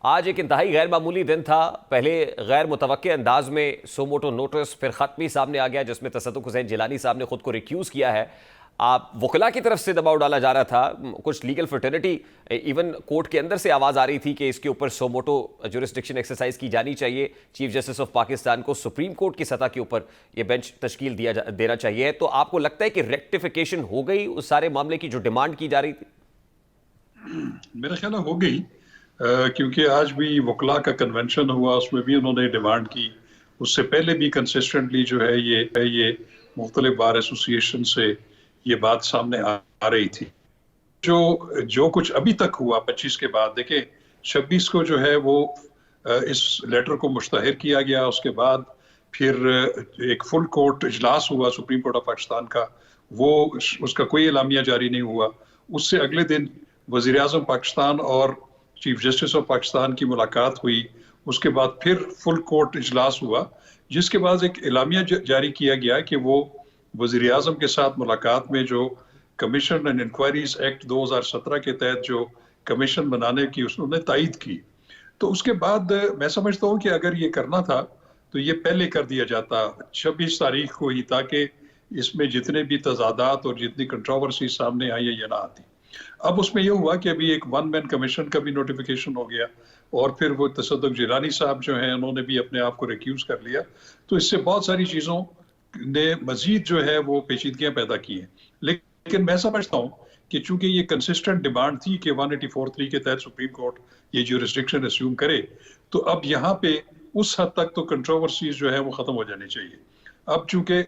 आज एक इंतहाई गैर मामूली दिन था। पहले गैर मुतवक्के अंदाज में सो मोटो नोटिस, फिर खत्मी सामने आ गया जिसमें तसद्दुक़ हुसैन जिलानी साहब ने खुद को रिक्यूज़ किया है। आप वकला की तरफ से दबाव डाला जा रहा था, कुछ लीगल फ्रेटर्निटी, इवन कोर्ट के अंदर से आवाज़ आ रही थी कि इसके ऊपर सो मोटो जुरिस्डिक्शन एक्सरसाइज की जानी चाहिए, चीफ जस्टिस ऑफ पाकिस्तान को सुप्रीम कोर्ट की सतह के ऊपर यह बेंच तश्कील देना चाहिए। तो आपको लगता है कि रेक्टिफिकेशन हो गई उस सारे मामले की जो डिमांड की जा रही थी? मेरा ख्याल है हो गई, क्योंकि आज भी वकला का कन्वेंशन हुआ, उसमें भी उन्होंने डिमांड की। उससे पहले भी कंसिस्टेंटली जो है ये मुख्तलिफ बार एसोसिएशन से ये बात सामने आ रही थी। जो कुछ अभी तक हुआ 25 के बाद, देखें 26 को जो है वो इस लेटर को मुश्तहर किया गया। उसके बाद फिर एक फुल कोर्ट इजलास हुआ सुप्रीम कोर्ट ऑफ पाकिस्तान का, वो उसका कोई एलामिया जारी नहीं हुआ। उससे अगले दिन वज़ीर आज़म पाकिस्तान और चीफ जस्टिस ऑफ पाकिस्तान की मुलाकात हुई। उसके बाद फिर फुल कोर्ट इजलास हुआ, जिसके बाद एक एलामिया जारी किया गया कि वो वज़ीर आज़म के साथ मुलाकात में जो कमीशन एंड इंक्वायरीज एक्ट 2017 के तहत जो कमीशन बनाने की उसने तायद की। तो उसके बाद मैं समझता हूँ कि अगर ये करना था तो ये पहले कर दिया जाता 26 तारीख को ही, ताकि इसमें जितने भी तजादात और जितनी कंट्रोवर्सी सामने आई है ये ना आती। अब उसमें यह हुआ कि अभी एक वन मैन कमीशन का भी नोटिफिकेशन हो गया, और फिर वो तसद्दुक़ जिलानी साहब जो हैं उन्होंने भी अपने आप को रिक्यूज कर लिया। तो इससे बहुत सारी चीज़ों ने मजीद जो है वो पेचीदगियां पैदा की हैं। लेकिन मैं समझता हूँ कि चूंकि ये कंसिस्टेंट डिमांड थी कि 184(3) के तहत सुप्रीम कोर्ट ये ज्यूरिसडिक्शन अस्यूम करे, तो अब यहाँ पे उस हद तक तो कंट्रोवर्सीज जो है वो खत्म हो जानी चाहिए। अब चूंकि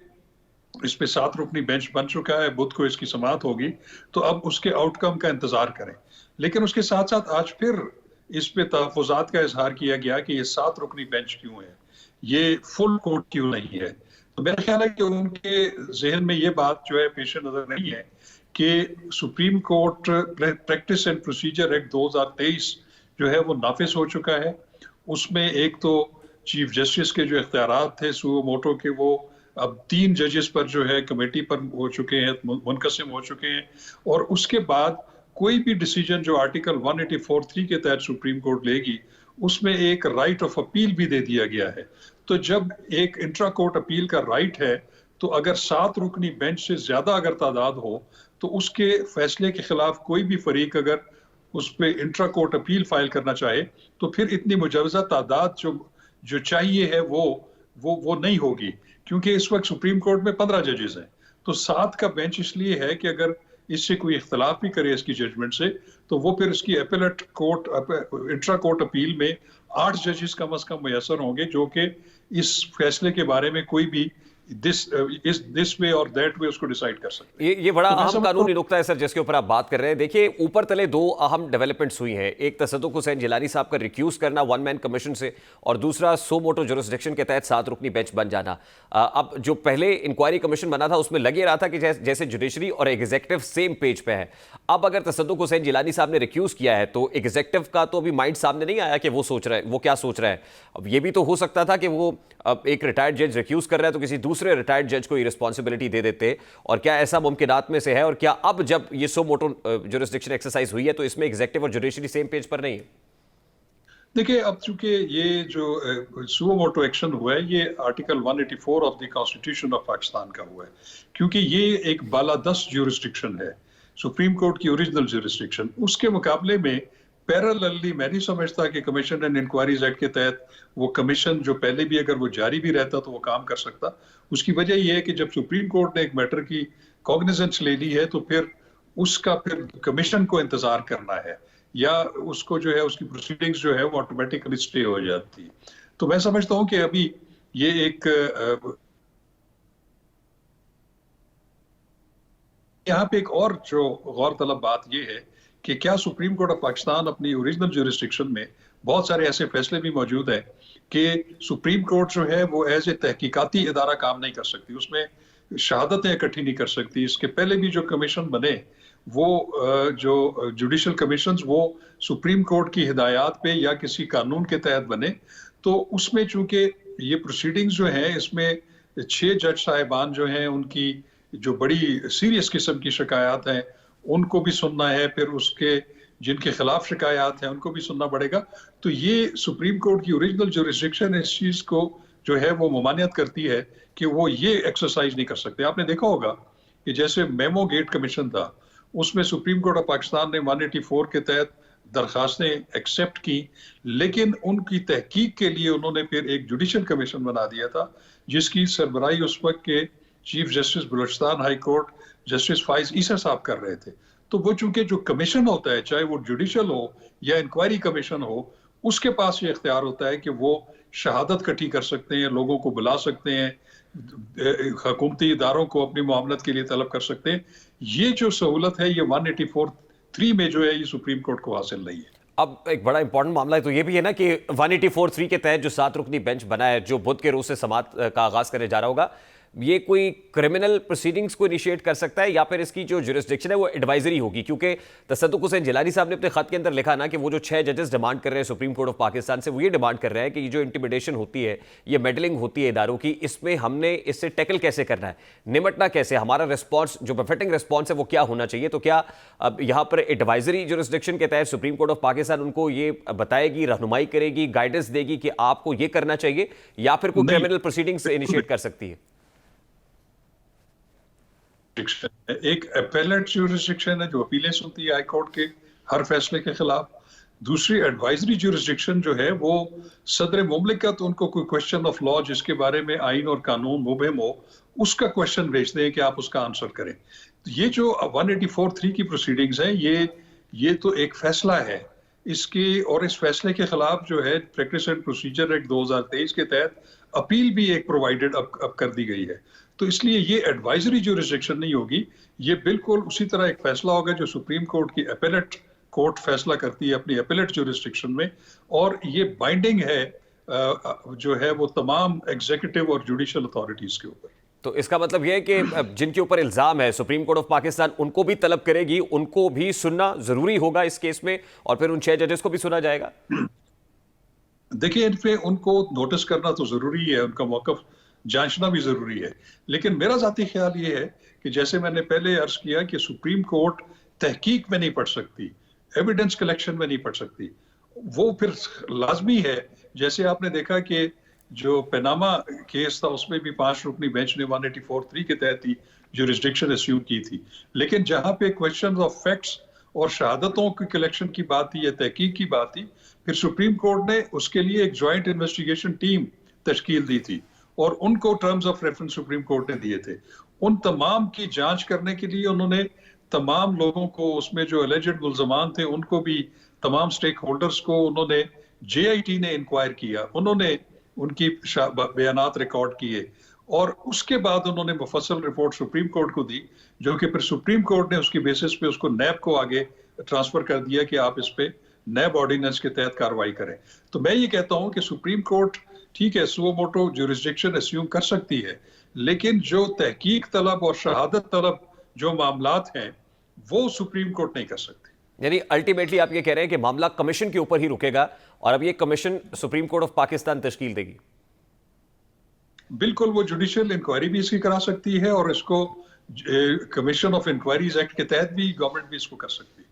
इस पे 7 रुकनी बेंच बन चुका है, बुध को इसकी समाअत होगी, तो अब उसके आउटकम का इंतजार करें। लेकिन उसके साथ साथ आज फिर इस पे तहफ़्फ़ुज़ात का इजहार किया गया कि ये 7 रुकनी बेंच क्यों है, ये फुल कोर्ट क्यों नहीं है। तो मेरा ख्याल है कि उनके जहन में ये बात जो है पेश नजर नहीं है कि supreme court practice and procedure act 2023 जो है वो नाफिज हो चुका है। उसमें एक तो चीफ जस्टिस के जो इख्तियारात थे सुओ मोटो के, वो अब 3 जजेस पर जो है कमेटी पर हो चुके हैं, मुनकसिम हो चुके हैं। और उसके बाद कोई भी डिसीजन जो आर्टिकल 184(3) के तहत सुप्रीम कोर्ट लेगी, उसमें एक राइट ऑफ अपील भी दे दिया गया है। तो जब एक इंट्रा कोर्ट अपील का राइट है, तो अगर 7 रुकनी बेंच से ज्यादा अगर तादाद हो, तो उसके फैसले के खिलाफ कोई भी फरीक अगर उस पर इंट्रा कोर्ट अपील फाइल करना चाहे, तो फिर इतनी मुजवजा तादाद जो चाहिए है वो नहीं होगी, क्योंकि इस वक्त सुप्रीम कोर्ट में 15 जजेस हैं। तो 7 का बेंच इसलिए है कि अगर इससे कोई इख्तलाफ भी करे इसकी जजमेंट से, तो वो फिर इसकी appellate court intra court appeal में 8 जजेस कम अज कम मैसर होंगे, जो कि इस फैसले के बारे में कोई भी दिस वे और दैट वे उसको डिसाइड कर सकते हैं। ये बड़ा तो अहम कानूनी नुकता है सर, जिसके ऊपर आप बात कर रहे हैं। देखिए, ऊपर तले 2 अहम डेवलपमेंट्स हुई हैं। एक तसद्दुक़ हुसैन जिलानी साहब का रिक्यूज करना वन मैन कमीशन से, और दूसरा सो मोटो जुरिस्डिक्शन के तहत 7 रुकनी बेंच बन जाना। अब जो पहले इंक्वायरी कमीशन बना था उसमें लगे रहा था कि जैसे जुडिशरी और एग्जीक्यूटिव सेम पेज पे है। अब अगर तसद्दुक़ हुसैन जिलानी साहब ने रिक्यूज किया है, तो एग्जीक्यूटिव का तो अभी माइंड सामने नहीं आया कि वो क्या सोच रहा है। अब ये भी तो हो सकता था कि वो एक रिटायर्ड जज रिक्यूज कर रहा है तो किसी दूसरे रिटायर्ड जज को रिस्पॉन्सिबिलिटी दे देते, और क्या ऐसा मुमकिनात में से है? और क्या अब जब ये सो मोटो जुरिस्डिक्शन एक्सरसाइज हुई है तो इसमें एग्जीक्यूटिव और जुडिशरी सेम पेज पर नहीं है? देखिए, अब चूंकि ये जो सुओ मोटो एक्शन हुआ है, ये article 184 of the constitution of Pakistan का हुआ है, क्योंकि ये एक बालादस्त ज्यूरिस्डिक्शन है, सुप्रीम कोर्ट की ओरिजिनल ज्यूरिस्डिक्शन। उसके मुकाबले में पैरेलली मैं नहीं समझता कि कमीशन एंड इंक्वायरीज एक्ट के तहत वो कमीशन जो पहले भी अगर वो जारी भी रहता तो वो काम कर सकता। उसकी वजह यह है कि जब सुप्रीम कोर्ट ने एक मैटर की कॉग्निजेंस ले ली है, तो फिर उसका फिर कमीशन को इंतजार करना है, या उसको जो है उसकी प्रोसीडिंग्स जो है वो ऑटोमेटिकली स्टे हो जाती है। तो मैं समझता हूँ कि अभी ये एक यहाँ पे एक और जो गौरतलब बात ये है कि क्या सुप्रीम कोर्ट ऑफ पाकिस्तान अपनी ओरिजिनल ज्यूरिस्डिक्शन में बहुत सारे ऐसे फैसले भी मौजूद हैं कि सुप्रीम कोर्ट जो है वो एज ए तहकीकाती इदारा काम नहीं कर सकती, उसमें शहादतें इकट्ठी नहीं कर सकती। इसके पहले भी जो कमीशन बने, वो जो जुडिशल कमीशंस वो सुप्रीम कोर्ट की हिदायत पे या किसी कानून के तहत बने। तो उसमें चूंकि ये प्रोसीडिंग्स जो हैं, इसमें 6 जज साहिबान जो हैं, उनकी जो बड़ी सीरियस किस्म की शिकायत हैं उनको भी सुनना है, फिर उसके जिनके खिलाफ शिकायत हैं उनको भी सुनना पड़ेगा। तो ये सुप्रीम कोर्ट की ओरिजिनल जुरिस्डिक्शन इस चीज को जो है वो ममानियत करती है कि वो ये एक्सरसाइज नहीं कर सकते। आपने देखा होगा कि जैसे मेमो गेट कमीशन था, उसमें सुप्रीम कोर्ट ऑफ पाकिस्तान ने 184 के तहत दरखास्तें एक्सेप्ट की, लेकिन उनकी तहकीक के लिए उन्होंने फिर एक जुडिशल कमीशन बना दिया था, जिसकी सरबराही उस वक्त के chief justice Balochistan high court justice Faez Isa साहब कर रहे थे। तो वो चूंकि जो कमीशन होता है, चाहे वो जुडिशल हो या इंक्वायरी कमीशन हो, उसके पास ये इख्तियार होता है कि वो शहादत इकट्ठी कर सकते हैं, लोगों को बुला सकते हैं, हुकूमती इदारों को अपनी मामलत के लिए तलब कर सकते हैं। ये जो सहूलत है ये 184(3) में जो है ये सुप्रीम कोर्ट को हासिल नहीं है। अब एक बड़ा इंपॉर्टेंट मामला है तो ये भी है ना कि 184(3) के तहत जो 7 रुकनी बेंच बना है, जो बुध के रोज से समाअत का आगाज करने जा रहा होगा, ये कोई क्रिमिनल प्रोसीडिंग्स को इनिशिएट कर सकता है या फिर इसकी जो जुरिस्डिक्शन है वो एडवाइजरी होगी? क्योंकि तसद्दुक़ हुसैन जिलानी साहब ने अपने खत के अंदर लिखा ना कि वो जो 6 जजेस डिमांड कर रहे हैं सुप्रीम कोर्ट ऑफ पाकिस्तान से, वो ये डिमांड कर रहे हैं कि ये जो इंटिमिडेशन होती है, ये मेडलिंग होती है इदारों की, इसमें हमने इससे टैकल कैसे करना है, निमटना कैसे, हमारा रिस्पॉन्स जो बेफिटिंग रिस्पॉन्स है वो क्या होना चाहिए। तो क्या अब यहाँ पर एडवाइजरी जुरिस्डिक्शन के तहत सुप्रीम कोर्ट ऑफ पाकिस्तान उनको ये बताएगी, रहनुमाई करेगी, गाइडेंस देगी कि आपको ये करना चाहिए, या फिर कोई क्रिमिनल प्रोसीडिंग्स इनिशिएट कर सकती है? एक अपेलेट ज्यूरिसडिक्शन है जो अपीलें सुनती है हाई कोर्ट के हर फैसले के खिलाफ। दूसरी एडवाइजरी ज्यूरिसडिक्शन जो है वो सदर मुमलिकत उनको कोई क्वेश्चन ऑफ लॉ जिसके बारे में आइन और कानून मुबहम हो, उसका क्वेश्चन भेजते हैं कि आप उसका आंसर करें। तो ये जो 184(3) की प्रोसीडिंग्स है, ये तो एक फैसला है इसके, और इस फैसले के खिलाफ जो है प्रैक्टिस एंड प्रोसीजर एक्ट 2023 के तहत अपील भी एक प्रोवाइडेड अब कर दी गई है। तो इसलिए ये एडवाइजरी ज्यूरिसडिक्शन नहीं होगी, ये बिल्कुल उसी तरह एक फैसला होगा जो सुप्रीम कोर्ट की एपेलेट कोर्ट फैसला करती है अपनी एपेलेट ज्यूरिसडिक्शन में, और ये बाइंडिंग है जो है वो तमाम एग्जीक्यूटिव और जुडिशल अथॉरिटीज के ऊपर। तो इसका मतलब यह है कि जिनके ऊपर इल्जाम है सुप्रीम कोर्ट ऑफ पाकिस्तान उनको भी तलब करेगी, उनको भी सुनना जरूरी होगा इस केस में, और फिर उन 6 जजेस को भी सुना जाएगा। देखिए, इनपे उनको नोटिस करना तो जरूरी है, उनका मौकफ जांचना भी जरूरी है, लेकिन मेरा जाती ख्याल ये है कि जैसे मैंने पहले अर्ज किया कि सुप्रीम कोर्ट तहकीक में नहीं पढ़ सकती, एविडेंस कलेक्शन में नहीं पढ़ सकती। वो फिर लाजमी है, जैसे आपने देखा कि जो पनामा केस था उसमें भी 5 रुकनी बेंच ने 184(3) के तहत ही ज्यूरिसडिक्शन अस्यूम की थी, लेकिन जहां पे क्वेश्चन ऑफ फैक्ट्स और शहादतों की कलेक्शन की बात थी या तहकीक की बात थी, फिर सुप्रीम कोर्ट ने उसके लिए एक ज्वाइंट इन्वेस्टिगेशन टीम तश्कील दी थी और उनको terms of reference supreme court ने दिए थे। उन तमाम की जांच करने के लिए उन्होंने तमाम लोगों को, उसमें जो एलिजेड मुल्जमान थे उनको भी, तमाम स्टेक होल्डर्स को उन्होंने, JIT ने इंक्वायर किया, उन्होंने उनकी बयानात रिकॉर्ड किए और उसके बाद उन्होंने मुफस्सल रिपोर्ट सुप्रीम कोर्ट को दी, जो कि फिर सुप्रीम कोर्ट ने उसकी बेसिस पे उसको नैब को आगे ट्रांसफर कर दिया कि आप इस पे नैब ऑर्डिनेंस के तहत कार्रवाई करें। तो मैं ये कहता हूं कि सुप्रीम कोर्ट ठीक है सुओ मोटो ज्यूरिसडिक्शन अस्यूम कर सकती है, लेकिन जो तहकीक तलब और शहादत तलब जो मामलात हैं वो सुप्रीम कोर्ट नहीं कर सकती। यानी अल्टीमेटली आप ये कह रहे हैं कि मामला कमीशन के ऊपर ही रुकेगा और अब ये commission supreme court of Pakistan तश्कील देगी? बिल्कुल, वो जुडिशियल इंक्वायरी भी इसकी करा सकती है और इसको कमीशन ऑफ इंक्वायरीज एक्ट के तहत भी गवर्नमेंट भी इसको कर सकती है।